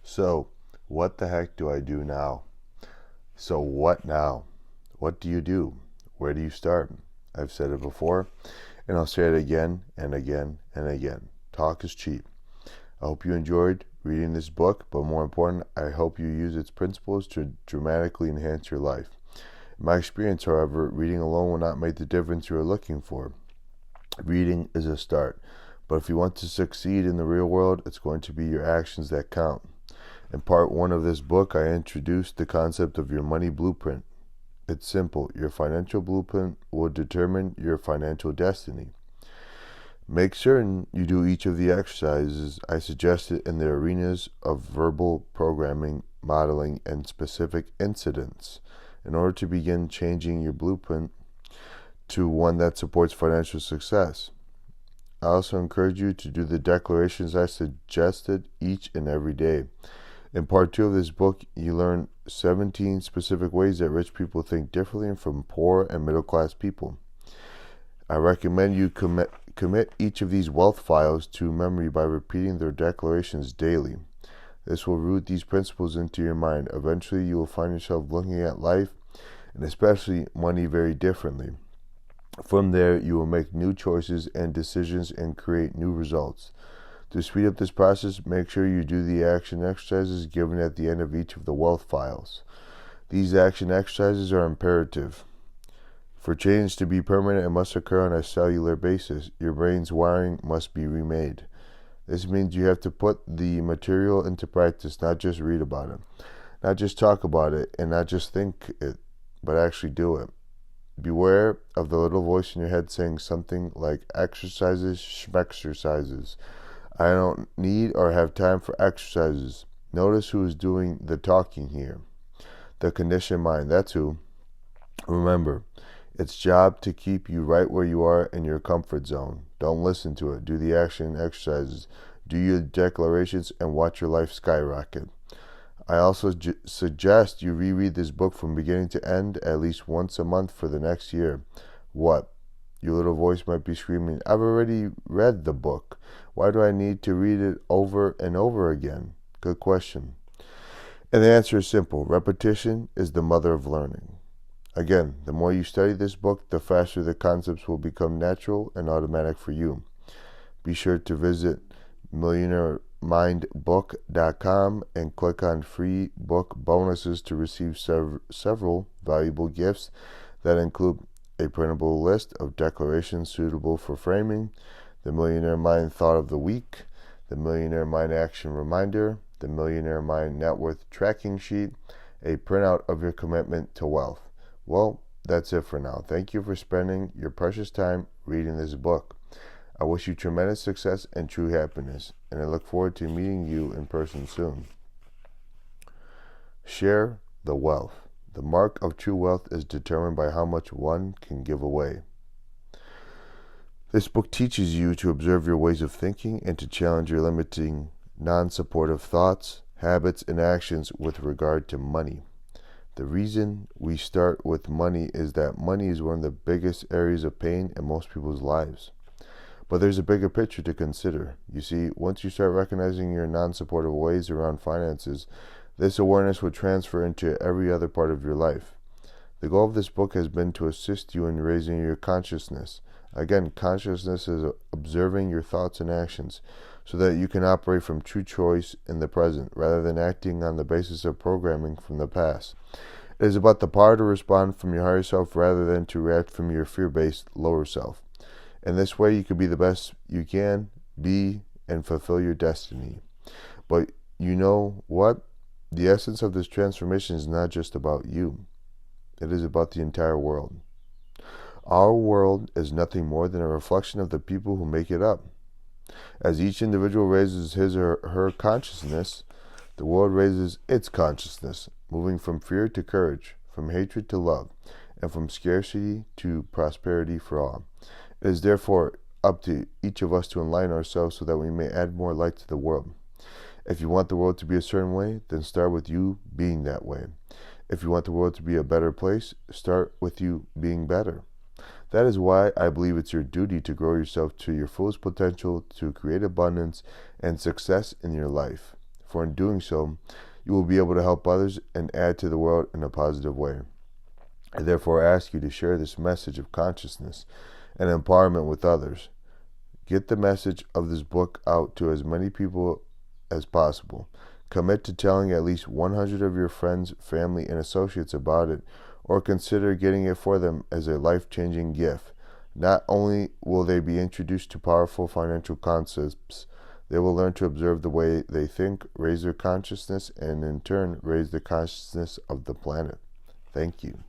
So, what the heck do I do now? So, what now? What do you do? Where do you start? I've said it before, and I'll say it again and again and again. Talk is cheap. I hope you enjoyed reading this book, but more important, I hope you use its principles to dramatically enhance your life. In my experience, however, reading alone will not make the difference you are looking for. Reading is a start, but if you want to succeed in the real world, it's going to be your actions that count. In part one of this book, I introduced the concept of your money blueprint. It's simple. Your financial blueprint will determine your financial destiny. Make certain you do each of the exercises I suggested in the arenas of verbal programming, modeling, and specific incidents in order to begin changing your blueprint to one that supports financial success. I also encourage you to do the declarations I suggested each and every day. In part 2 of this book, you learn 17 specific ways that rich people think differently from poor and middle class people. I recommend you commit each of these wealth files to memory by repeating their declarations daily. This will root these principles into your mind. Eventually, you will find yourself looking at life, and especially money, very differently. From there, you will make new choices and decisions and create new results. To speed up this process, make sure you do the action exercises given at the end of each of the wealth files. These action exercises are imperative. For change to be permanent, it must occur on a cellular basis. Your brain's wiring must be remade. This means you have to put the material into practice, not just read about it, not just talk about it, and not just think it, but actually do it. Beware of the little voice in your head saying something like exercises, schmexercises. I don't need or have time for exercises. Notice who is doing the talking here. The conditioned mind, that's who. Remember, its job to keep you right where you are in your comfort zone. Don't listen to it. Do the action exercises. Do your declarations and watch your life skyrocket. I also suggest you reread this book from beginning to end at least once a month for the next year. What? Your little voice might be screaming, I've already read the book. Why do I need to read it over and over again? Good question. And the answer is simple. Repetition is the mother of learning. Again, the more you study this book, the faster the concepts will become natural and automatic for you. Be sure to visit MillionaireMindBook.com and click on free book bonuses to receive several valuable gifts that include a printable list of declarations suitable for framing, the Millionaire Mind Thought of the Week, the Millionaire Mind Action Reminder, the Millionaire Mind Net Worth Tracking Sheet, a printout of your commitment to wealth. Well, that's it for now. Thank you for spending your precious time reading this book. I wish you tremendous success and true happiness, and I look forward to meeting you in person soon. Share the wealth. The mark of true wealth is determined by how much one can give away. This book teaches you to observe your ways of thinking and to challenge your limiting, non-supportive thoughts, habits, and actions with regard to money. The reason we start with money is that money is one of the biggest areas of pain in most people's lives. But there's a bigger picture to consider. You see, once you start recognizing your non-supportive ways around finances, this awareness will transfer into every other part of your life. The goal of this book has been to assist you in raising your consciousness. Again, consciousness is observing your thoughts and actions so that you can operate from true choice in the present rather than acting on the basis of programming from the past. It is about the power to respond from your higher self rather than to react from your fear-based lower self. In this way, you can be the best you can be and fulfill your destiny. But you know what? The essence of this transformation is not just about you. It is about the entire world. Our world is nothing more than a reflection of the people who make it up. As each individual raises his or her consciousness, the world raises its consciousness, moving from fear to courage, from hatred to love, and from scarcity to prosperity for all. It is therefore up to each of us to enlighten ourselves so that we may add more light to the world. If you want the world to be a certain way, then start with you being that way. If you want the world to be a better place, start with you being better. That is why I believe it's your duty to grow yourself to your fullest potential to create abundance and success in your life. for in doing so, you will be able to help others and add to the world in a positive way. I therefore ask you to share this message of consciousness and empowerment with others. Get the message of this book out to as many people as possible. Commit to telling at least 100 of your friends, family, and associates about it, or consider getting it for them as a life-changing gift. Not only will they be introduced to powerful financial concepts, they will learn to observe the way they think, raise their consciousness, and in turn raise the consciousness of the planet. Thank you.